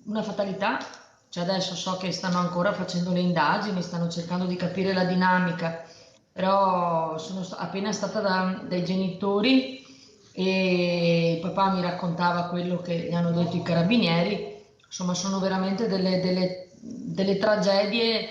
Una fatalità, cioè adesso so che stanno ancora facendo le indagini, stanno cercando di capire la dinamica, però sono appena stata dai genitori e il papà mi raccontava quello che gli hanno detto i carabinieri. Insomma, sono veramente delle tragedie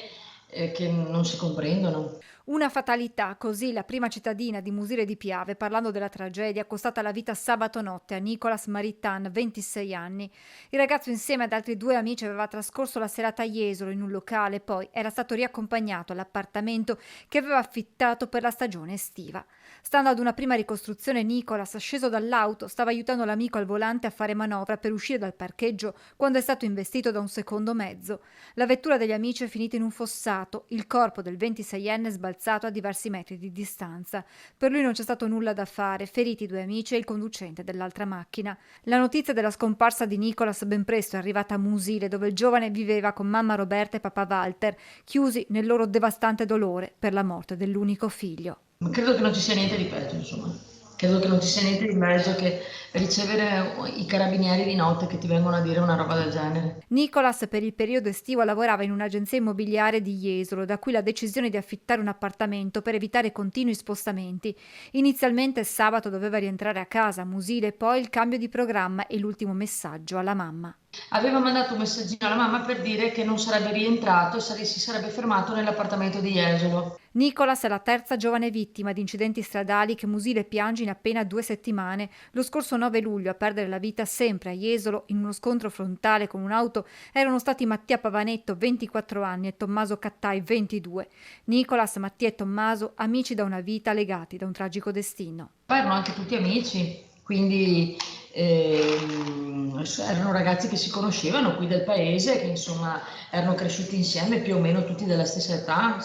che non si comprendono. Una fatalità, così la prima cittadina di Musile di Piave, parlando della tragedia costata la vita sabato notte a Nicolas Maritain, 26 anni. Il ragazzo insieme ad altri due amici aveva trascorso la serata a Jesolo in un locale, poi era stato riaccompagnato all'appartamento che aveva affittato per la stagione estiva. Stando ad una prima ricostruzione, Nicolas, sceso dall'auto, stava aiutando l'amico al volante a fare manovra per uscire dal parcheggio quando è stato investito da un secondo mezzo. La vettura degli amici è finita in un fossato, il corpo del 26enne è sbalzato a diversi metri di distanza. Per lui non c'è stato nulla da fare, feriti i due amici e il conducente dell'altra macchina. La notizia della scomparsa di Nicolas ben presto è arrivata a Musile, dove il giovane viveva con mamma Roberta e papà Walter, chiusi nel loro devastante dolore per la morte dell'unico figlio. Ma credo che non ci sia niente di peggio, insomma. Credo che non ci sia niente di peggio che ricevere i carabinieri di notte che ti vengono a dire una roba del genere. Nicolas per il periodo estivo lavorava in un'agenzia immobiliare di Jesolo, da cui la decisione di affittare un appartamento per evitare continui spostamenti. Inizialmente sabato doveva rientrare a casa a Musile, poi il cambio di programma e l'ultimo messaggio alla mamma. Aveva mandato un messaggino alla mamma per dire che non sarebbe rientrato e si sarebbe fermato nell'appartamento di Jesolo. Nicolas è la terza giovane vittima di incidenti stradali che Musile piange in appena 2 settimane. Lo scorso 9 luglio a perdere la vita sempre a Jesolo in uno scontro frontale con un'auto erano stati Mattia Pavanetto, 24 anni, e Tommaso Cattai, 22. Nicolas, Mattia e Tommaso, amici da una vita, legati da un tragico destino. Poi erano anche tutti amici, quindi erano ragazzi che si conoscevano qui del paese, che insomma erano cresciuti insieme più o meno tutti della stessa età.